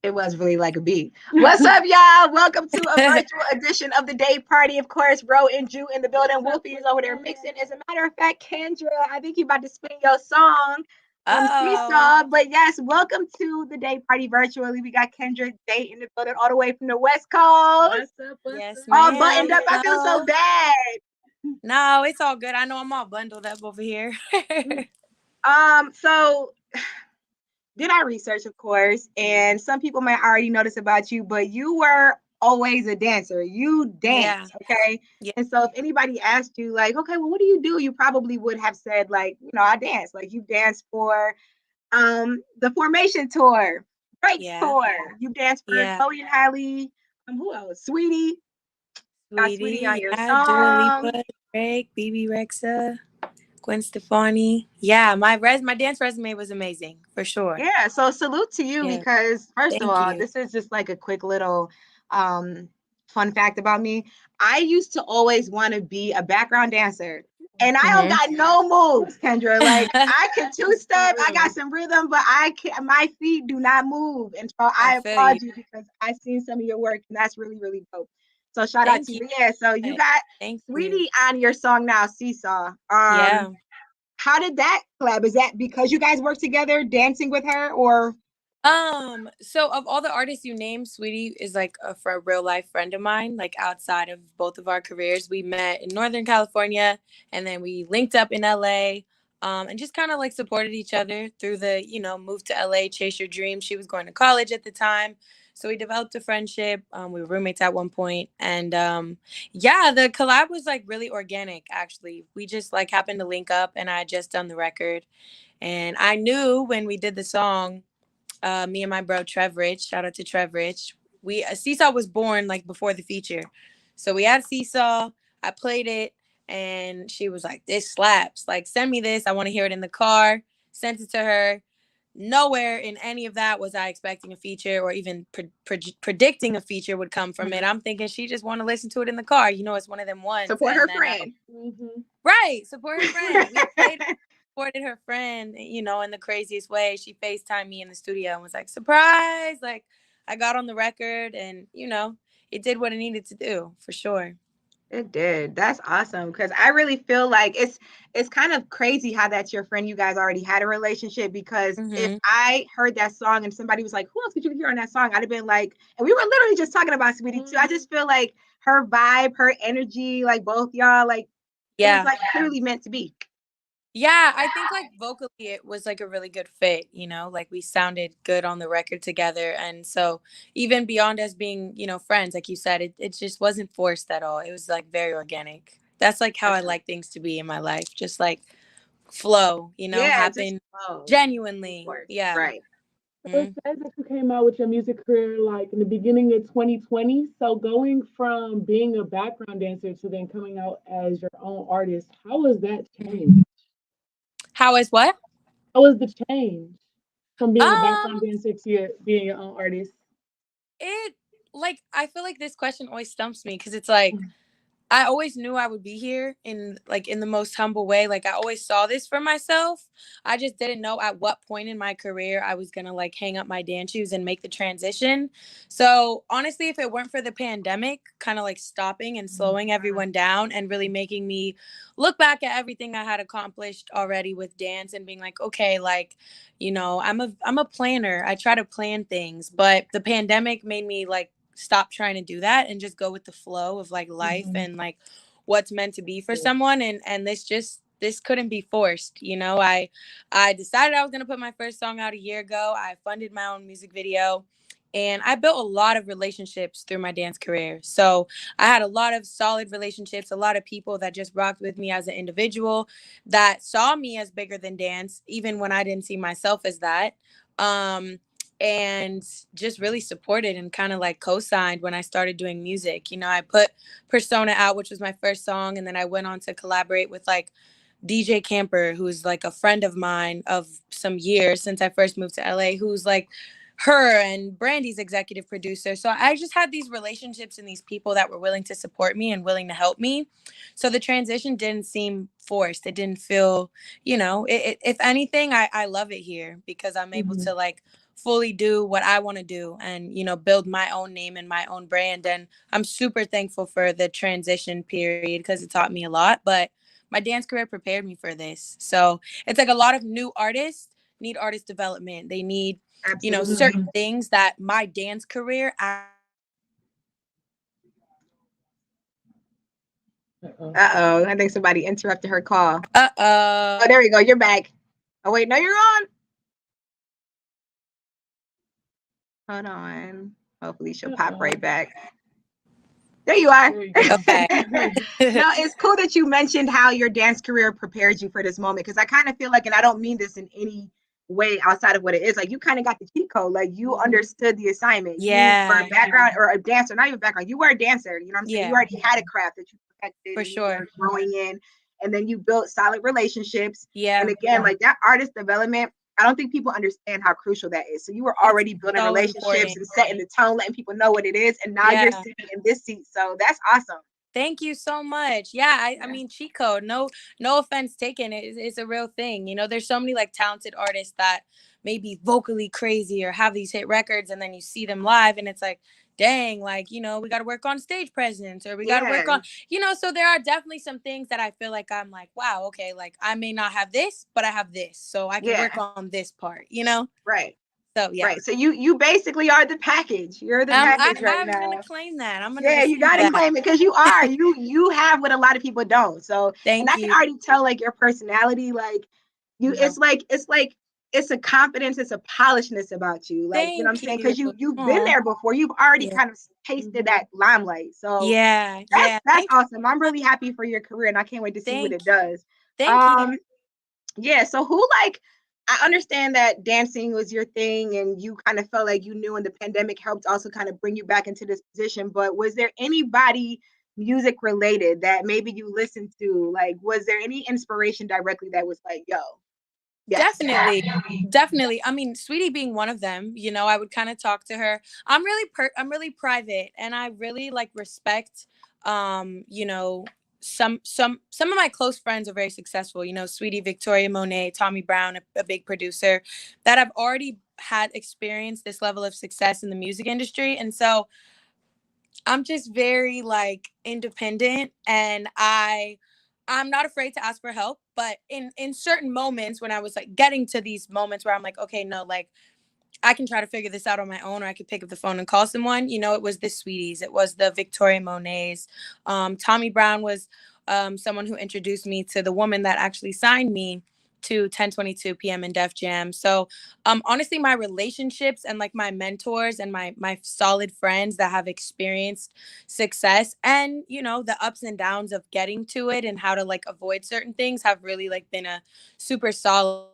It was really like a beat. What's up, y'all? Welcome to a virtual edition of the Day Party. Of course, Ro and Ju in the building. Wolfie is over there mixing. As a matter of fact, Kendra, I think you about to spin your song. Oh, Seesaw. But yes, welcome to the Day Party virtually. We got Kendra Jae in the building, all the way from the West Coast. What's up? What's yes, up? All ma'am. buttoned up. I feel so bad. No, it's all good. I know I'm all bundled up over here. So did our research, of course, and some people might already know this about you, but you were always a dancer. You Yeah. dance, okay? Yeah. And so if anybody asked you, like, okay, well, what do? You probably would have said, like, I dance. Like you danced for the Formation Tour, Break Yeah. Tour. You danced for Yeah. Chloe and Halle. Who else? Sweetie. Got Sweetie on Sweetie. your Yeah. Dua song. Lipa, Drake, BB Rexa, Gwen Stefani. Yeah. My dance resume was amazing for sure. Yeah, so salute to you Yeah. because first of Thank all, you. this is just like a quick little um fun fact about me. I used to always want to be a background dancer. And I don't Hmm. got no moves, Kendra. Like I can two-step, I got some rhythm, but I can't my feet do not move. And so I I feel you. applaud you because I've seen some of your work and that's really, really dope. So shout out Thank to you. you. But yeah, so you got Thank you. Sweetie on your song now, Seesaw. Yeah. How did that collab? Is that because you guys work together dancing with her or So of all the artists you named, Sweetie is like a real life friend of mine. Like outside of both of our careers, we met in Northern California, and then we linked up in LA, and just kind of like supported each other through the move to LA, chase your dreams. She was going to college at the time, so we developed a friendship. We were roommates at one point, and yeah, the collab was like really organic. Actually, we just like happened to link up, and I had just done the record, and I knew when we did the song, me and my bro Trev Rich, shout out to Trev Rich. We Seesaw was born like before the feature, so we had Seesaw. I played it, and she was like, "This slaps! Like, send me this. I want to hear it in the car." Sent it to her. Nowhere in any of that was I expecting a feature or even predicting a feature would come from it. I'm thinking she just want to listen to it in the car. It's one of them ones. support her And then, friend? right, support her friend. We played supported her friend, in the craziest way. She FaceTimed me in the studio and was like, surprise. Like, I got on the record and, it did what it needed to do for sure. It did. That's awesome because I really feel like it's kind of crazy how that's your friend. You guys already had a relationship because if Hmm. I heard that song and somebody was like, "Who else could you hear on that song?" I'd have been like, and we were literally just talking about Sweetie too. I just feel like her vibe, her energy, like both y'all, like it was Yeah. like clearly meant to be. Yeah, I think like vocally it was like a really good fit, like we sounded good on the record together. And so even beyond us being, friends, like you said, it just wasn't forced at all. It was like very organic. That's like how I That's right. like things to be in my life. Just like flow, Yeah, just happen flow. Of genuinely. course. Yeah. Right. So it Mm. says that you came out with your music career like in the beginning of 2020. So going from being a background dancer to then coming out as your own artist, how was that Mhm. change? How is what? How was the change from being a background Um, dancer to being your own artist? it like I feel like this question always stumps me because it's like I always knew I would be here in the most humble way. Like I always saw this for myself. I just didn't know at what point in my career I was gonna like hang up my dance shoes and make the transition. So honestly, if it weren't for the pandemic, kind of like stopping and slowing everyone down and really making me look back at everything I had accomplished already with dance and being like, okay, like, I'm a planner. I try to plan things, but the pandemic made me like stop trying to do that and just go with the flow of like life Mhm. and like what's meant to be for someone, and this couldn't be forced. I decided I was going to put my first song out a year ago. I funded my own music video, and I built a lot of relationships through my dance career. So I had a lot of solid relationships, a lot of people that just rocked with me as an individual, that saw me as bigger than dance even when I didn't see myself as that. And just really supported and kind of like co-signed when I started doing music. I put Persona out, which was my first song, and then I went on to collaborate with like DJ Camper, who's like a friend of mine of some years since I first moved to LA, who's like her and Brandy's executive producer. So I just had these relationships and these people that were willing to support me and willing to help me. So the transition didn't seem forced. It didn't feel, if anything, I love it here because I'm able Mhm. to like fully do what I want to do and, you know, build my own name and my own brand. And I'm super thankful for the transition period because it taught me a lot. But my dance career prepared me for this. So it's like a lot of new artists need artist development. They need, you know, Absolutely. certain things that my dance career actually Uh-oh. I think somebody interrupted her call. Uh-oh. Oh, there we go. You're back. Oh, wait. No, you're on. Hold on. Hopefully she'll pop right back. There you are. There you go. Okay. No, it's cool that you mentioned how your dance career prepares you for this moment, because I kind of feel like, and I don't mean this in any way outside of what it is, like you kind of got the cheat code, like you understood the assignment. You were a Yeah. background or a dancer, not even background. You were a dancer. You know what I'm saying? You Yeah, already had a craft that you perfected for and you were sure. growing in, and then you built solid relationships. And Yeah. again, like that artist development, I don't think people understand how crucial that is. So you were It's already building so relationships important. and setting the tone, letting people know what it is, and now you're Yeah. sitting in this seat. So that's awesome. Thank you so much. Yeah, I Yeah. mean, cheat code. No offense taken. It's a real thing. You know, there's so many like talented artists that may be vocally crazy or have these hit records, and then you see them live, and it's like, dang, like, you know, we got to work on stage presence, or we got to work Yeah. on, you know. So there are definitely some things that I feel like I'm like, wow, okay, like I may not have this, but I have this, so I can Yeah. work on this part. You know. Right. So yeah. Right. So you basically are the package. You're the package right I'm gonna now. claim that. I'm gonna Yeah, you receive gotta that. claim it because you are. You have what a lot of people don't. So, and Thank I can you. already tell like your personality, like you, Yeah. it's a confidence, it's a polishedness about you. Like, you know what I'm Thank saying? you. Because you've been Aw. there before. You've already Yeah. kind of tasted that limelight. So Yeah. that's Yeah. that's Thank you awesome. I'm so much. really happy for your career and I can't wait to see what Thank it you. does. Thank you. Um, yeah, so who like I understand that dancing was your thing and you kind of felt like you knew, and the pandemic helped also kind of bring you back into this position, but was there anybody music related that maybe you listened to? Like was there any inspiration directly that was like, yo, yes. Definitely. Definitely. I mean, Sweetie being one of them, you know, I would kind of talk to her. I'm really private, and I really like respect you know, some of my close friends are very successful, you know, Sweetie, Victoria Monet, Tommy Brown, a big producer that have already had experienced this level of success in the music industry. And so I'm just very like independent, and I'm not afraid to ask for help, but in certain moments when I was like getting to these moments where I'm like, okay, no, like I can try to figure this out on my own, or I could pick up the phone and call someone. You know, it was the Sweeties, it was the Victoria Monets. Tommy Brown was someone who introduced me to the woman that actually signed me to 1022 p.m. in Def Jam. So honestly, my relationships and like my mentors and my solid friends that have experienced success and, you know, the ups and downs of getting to it and how to like avoid certain things have really like been a super solid.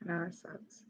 No, it sucks.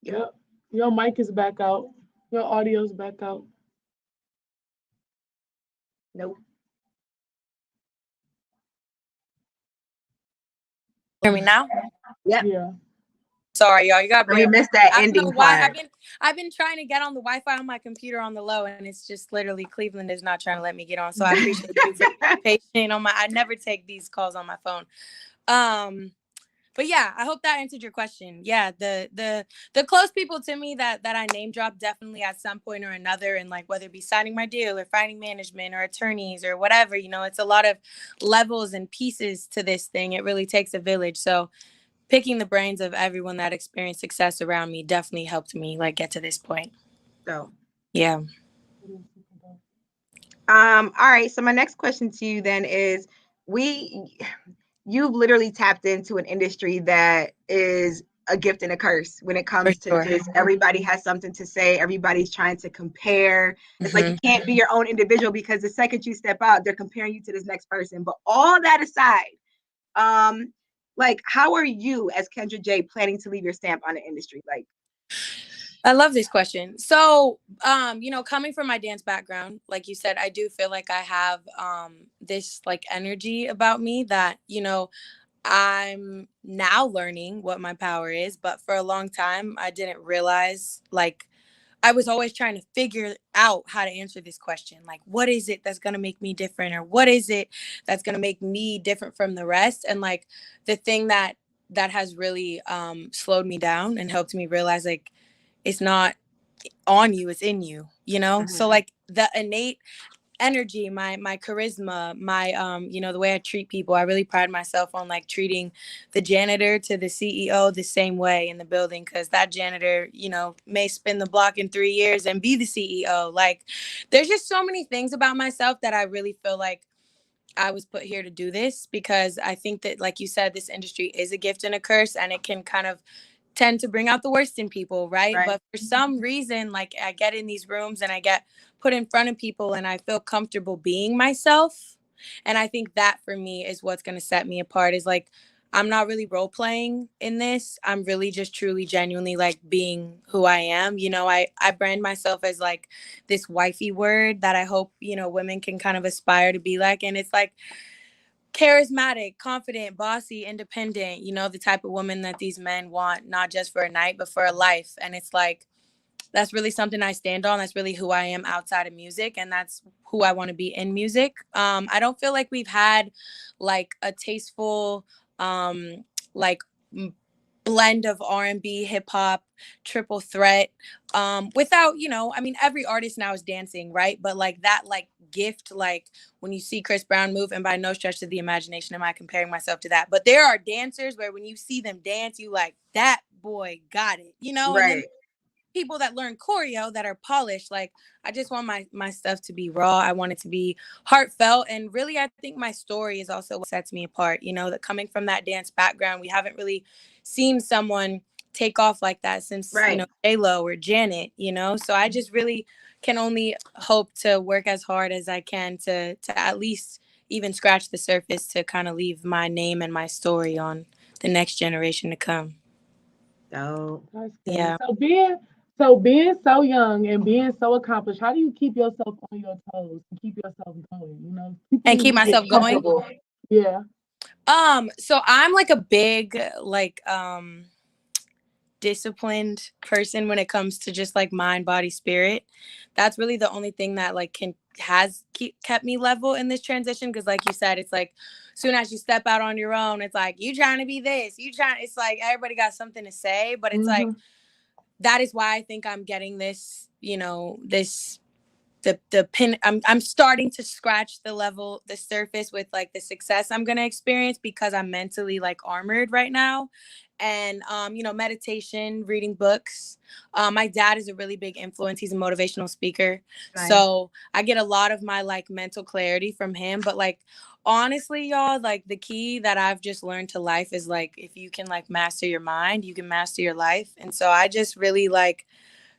Yep. Your mic is back out. Your audio's back out. Nope. Hear me now? Yep. Yeah. Sorry, y'all. You gotta We bear. missed that I don't know ending why. part. I've been trying to get on the Wi-Fi on my computer on the low, and it's just literally Cleveland is not trying to let me get on. So I appreciate you for being patient on my. I never take these calls on my phone. But yeah, I hope that answered your question. Yeah, the close people to me that I name drop definitely at some point or another, and like whether it be signing my deal or finding management or attorneys or whatever, you know, it's a lot of levels and pieces to this thing. It really takes a village. So picking the brains of everyone that experienced success around me definitely helped me like get to this point. So Yeah. all right. So my next question to you then is we you've literally tapped into an industry that is a gift and a curse when it For comes to sure. just everybody has something to say, everybody's trying to compare. It's like you Mm-hmm. can't be your own individual because the second you step out, they're comparing you to this next person. But all that aside, like how are you as Kendra Jae planning to leave your stamp on the industry? Like I love this question. So, you know, coming from my dance background, like you said, I do feel like I have this like energy about me that, you know, I'm now learning what my power is, but for a long time I didn't realize like I was always trying to figure out how to answer this question. Like, what is it that's going to make me different? Or what is it that's going to make me different from the rest? And like the thing that has really slowed me down and helped me realize like it's not on you, it's in you, you know? So like the innate energy, my charisma, my the way I treat people, I really pride myself on like treating the janitor to the CEO the same way in the building, because that janitor, may spin the block in 3 years and be the CEO. Like there's just so many things about myself that I really feel like I was put here to do this, because I think that, like you said, this industry is a gift and a curse, and it can kind of tend to bring out the worst in people, right? But for some reason, like I get in these rooms and I get put in front of people and I feel comfortable being myself. And I think that for me is what's going to set me apart, is like I'm not really role playing in this. I'm really just truly genuinely like being who I am. I brand myself as like this wifey word that I hope, women can kind of aspire to be like. And it's like charismatic, confident, bossy, independent, the type of woman that these men want, not just for a night, but for a life. And it's like, that's really something I stand on. That's really who I am outside of music. And that's who I want to be in music. I don't feel like we've had like a tasteful, like blend of R&B, hip hop, triple threat, without, every artist now is dancing, right? But like that, like gift, like when you see Chris Brown move, and by no stretch of the imagination am I comparing myself to that, but there are dancers where when you see them dance, you like, that boy got it, and then people that learn choreo that are polished. Like I just want my stuff to be raw. I want it to be heartfelt, and really I think my story is also what sets me apart, that coming from that dance background, we haven't really seen someone take off like that since J-Lo or Janet, so I just really can only hope to work as hard as I can to at least even scratch the surface, to kind of leave my name and my story on the next generation to come. Oh, yeah. So being so young and being so accomplished, how do you keep yourself on your toes and keep yourself going? And keep myself going. Yeah. So I'm like a big like disciplined person when it comes to just like mind, body, spirit. That's really the only thing that like kept me level in this transition, because like you said, it's like soon as you step out on your own, it's like you trying to be this, it's like everybody got something to say, but it's like that is why I think I'm getting this, the pin. I'm starting to scratch the surface with like the success I'm gonna experience, because I'm mentally like armored right now. And meditation, reading books. My dad is a really big influence. He's a motivational speaker. Nice. So I get a lot of my like mental clarity from him. But like honestly, y'all, like the key that I've just learned to life is like, if you can like master your mind, you can master your life. And so I just really like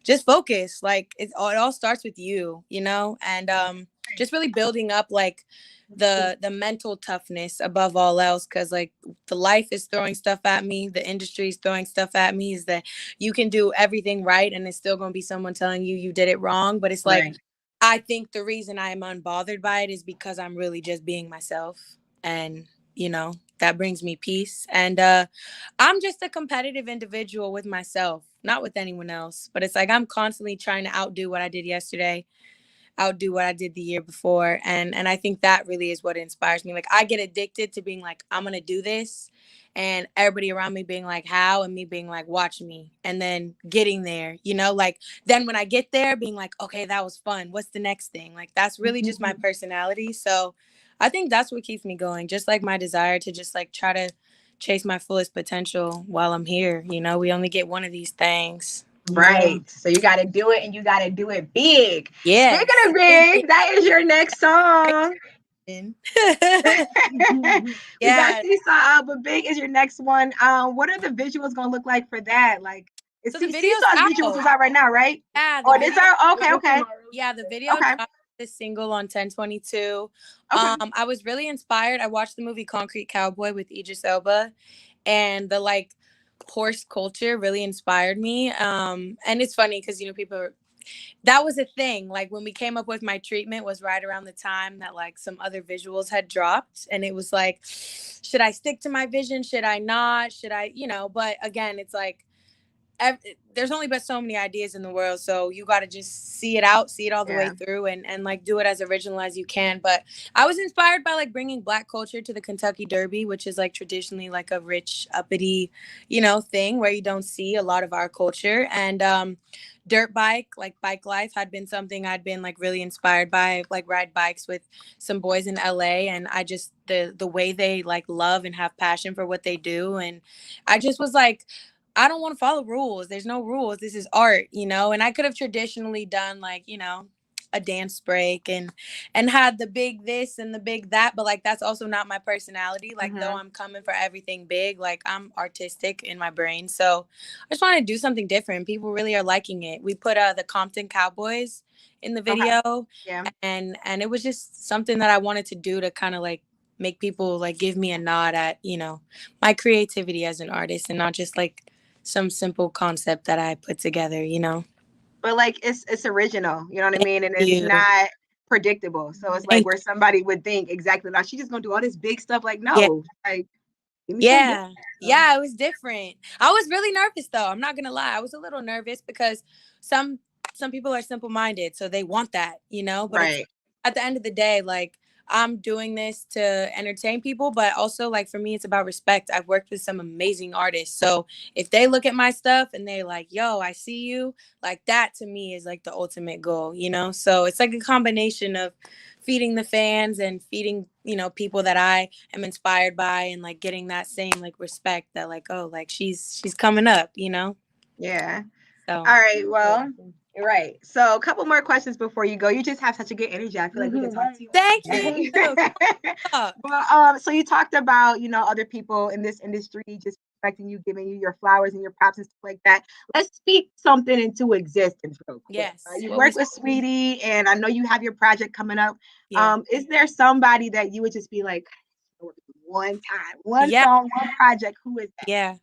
just focus. Like it all starts with you, and just really building up like the mental toughness above all else, because like the life is throwing stuff at me, the industry is throwing stuff at me, is that you can do everything right and it's still going to be someone telling you did it wrong. But it's like I think the reason I am unbothered by it is because I'm really just being myself, and that brings me peace. And I'm just a competitive individual with myself, not with anyone else. But it's like I'm constantly trying to outdo what I did yesterday, outdo what I did the year before. And I think that really is what inspires me. Like I get addicted to being like, I'm going to do this. And everybody around me being like, how? And me being like, watch me. And then getting there, like then when I get there being like, okay, that was fun. What's the next thing? Like that's really just my personality. So I think that's what keeps me going. Just like my desire to just like try to chase my fullest potential while I'm here. We only get one of these things. Right. So you got to do it, and you got to do it big. Yeah. Speaking of big, that is your next song. We got Seesaw, but big is your next one. What are the visuals going to look like for that? Like, so the Seesaw's visuals is out right now, right? Yeah. It's out. Okay. Yeah, the video dropped the single on 10/22. I was really inspired. I watched the movie Concrete Cowboy with Idris Elba, and the like horse culture really inspired me. And it's funny because that was a thing. Like when we came up with my treatment was right around the time that like some other visuals had dropped, and it was like, should I stick to my vision? Should I not? Should I? But again, it's like there's only but so many ideas in the world, so you got to just see it out, see it all the way Yeah. through, and like do it as original as you can. But I was inspired by like bringing Black culture to the Kentucky Derby, which is like traditionally like a rich uppity, thing where you don't see a lot of our culture. And dirt bike, like bike life, had been something I'd been like really inspired by. Like ride bikes with some boys in LA, and I just the way they like love and have passion for what they do. And I just was like, I don't want to follow rules. There's no rules. This is art. And I could have traditionally done like, a dance break and had the big this and the big that, but like that's also not my personality. Like though I'm coming for everything big, like I'm artistic in my brain. So I just want to do something different. People really are liking it. We put the Compton Cowboys in the Okay. video, Yeah. and it was just something that I wanted to do to kind of like make people like give me a nod at, my creativity as an artist, and not just like some simple concept that I put together. But like it's original, you know what I Thank mean? And it's you. not predictable. So it's like Thank where somebody would think exactly like she's just gonna do all this big stuff. Like, Yeah. no, like give me some Yeah. different. Yeah, it was different. I was really nervous though. I'm not gonna lie. I was a little nervous because some some people are simple minded, so they want that. But it's Right. at the end of the day, like I'm doing this to entertain people, but also like for me it's about respect. I've worked with some amazing artists. So if they look at my stuff and they're like, yo, I see you, like that to me is like the ultimate goal. So it's like a combination of feeding the fans and feeding, people that I am inspired by, and like getting that same like respect that like, oh, like she's coming up. Yeah. So All right. Well, you're right. So a couple more questions before you go. You just have such a good energy. I feel like we can talk to you all thank day. you. No, Well, so you talked about, other people in this industry just respecting you, giving you your flowers and your props and stuff like that. Let's speak something into existence real quick. yes. You What work we with Sweetie, and I know you have your project coming up. Yeah. Is there somebody that you would just be like, one time, one Yeah. song, one project? Who is that? Yeah.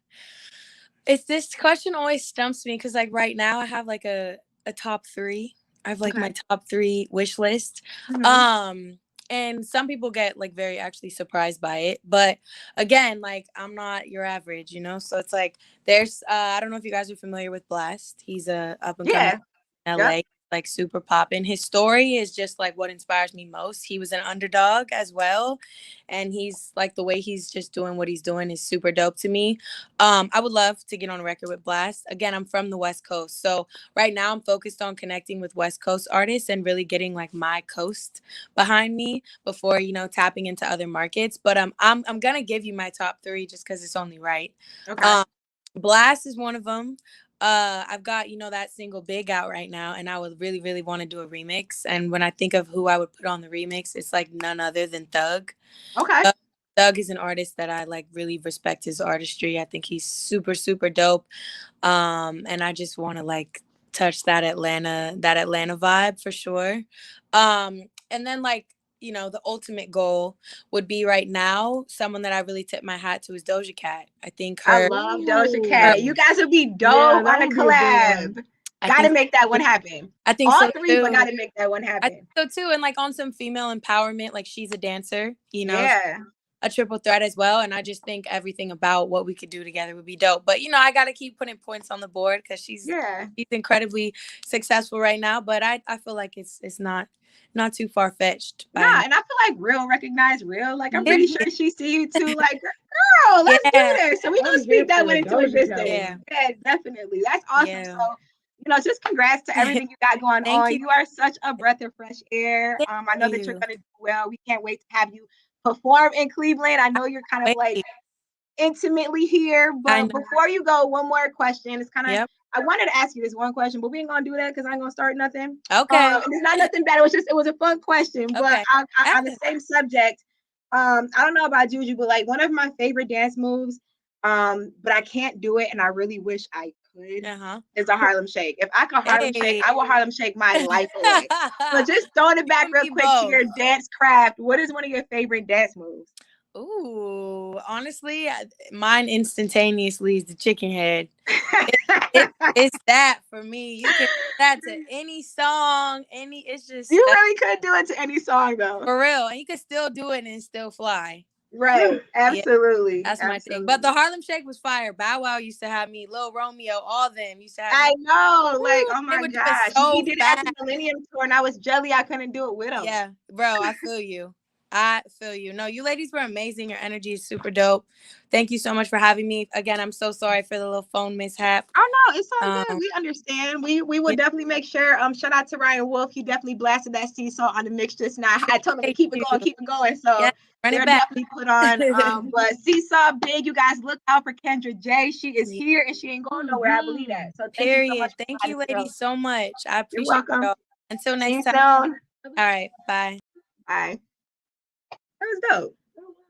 It's this question always stumps me because like right now I have like a top three. I have like Okay. my top three wish list. Mhm. And some people get like very actually surprised by it. But again, like I'm not your average. So it's like there's I don't know if you guys are familiar with Blast. He's a up and coming Yeah. in Yep. LA, like super poppin'. His story is just like what inspires me most. He was an underdog as well. And he's like the way he's just doing what he's doing is super dope to me. I would love to get on a record with Blast. Again, I'm from the West Coast. So right now I'm focused on connecting with West Coast artists and really getting like my coast behind me before, tapping into other markets. But I'm gonna give you my top three just because it's only right. Okay. Blast is one of them. I've got, that single Big out right now, and I would really, really want to do a remix. And when I think of who I would put on the remix, it's like none other than Thug. Okay. Thug is an artist that I like really respect his artistry. I think he's super, super dope. And I just want to like touch that Atlanta vibe for sure. And then like, the ultimate goal would be right now, someone that I really tip my hat to is Doja Cat. I think I her, love Doja her Cat. You guys would be Yeah, dope that on a would be a good collab. one. I Gotta think make that one happen. I think All so three, but too. gotta make that one I think happen. so too. And like on some female empowerment, like she's a dancer, Yeah. a triple threat as well. And I just think everything about what we could do together would be dope. But I gotta keep putting points on the board because she's Yeah. incredibly successful right now. But I feel like it's not too far fetched by Nah, any. and I feel like real recognize real. Like I'm Yeah, pretty sure she see you too. Like, girl, let's do yeah, this. So we gonna I'm here speak that for one it. into Doja existence. yeah, Yeah, definitely. That's awesome. yeah. So, just congrats to everything you got going Thank on. you. You are such a breath of fresh air. Thank I know that you're you. gonna do well. We can't wait to have you perform in Cleveland. I know you're kind of like Wait, intimately here. I But know. before you go, one more question. It's kind of Yep. I wanted to ask you this one question, but we ain't gonna do that because I ain't gonna start nothing. Okay. And it's not nothing bad. It was a fun question. But Okay. on the same subject, I don't know about Juju, but like one of my favorite dance moves, but I can't do it, and I really wish I could. Uh-huh. Is a Harlem Shake. If I could Harlem Shake, Hey. I will Harlem Shake my life away. So just throwing it back You real and me quick to both. your dance craft. What is one of your favorite dance moves? Ooh, honestly, mine instantaneously is the chicken head. It's that for me. You can do that to any song, it's just You really could do it to any song though. for real. And you can still do it and still fly. Right. Absolutely. That's my thing. But Absolutely. the Harlem Shake was fire. Bow Wow used to have me, Lil Romeo, all them used to have I me. know. Like, Woo, oh they my were doing gosh. He so did it at fast. the Millennium Tour and I was jelly I couldn't do it with him. Yeah, bro, I feel you. I feel you. No, you ladies were amazing. Your energy is super dope. Thank you so much for having me. Again, I'm so sorry for the little phone mishap. Oh no, it's all good. Um, We understand. We will yeah, definitely make sure. Shout out to Ryan Wolf. He definitely blasted that seesaw on the mix just now. I told him to appreciate keep it you. going, keep it going. So Yeah, run it they're back. definitely put on. But Seesaw big, you guys look out for Kendra Jae. She is Yeah, here and she ain't going nowhere. I believe that. So thank you so much period. for Thank riding you, through. ladies, so much. I You're appreciate welcome. y'all. Until See next you time. soon. All right, bye. Bye. That was dope.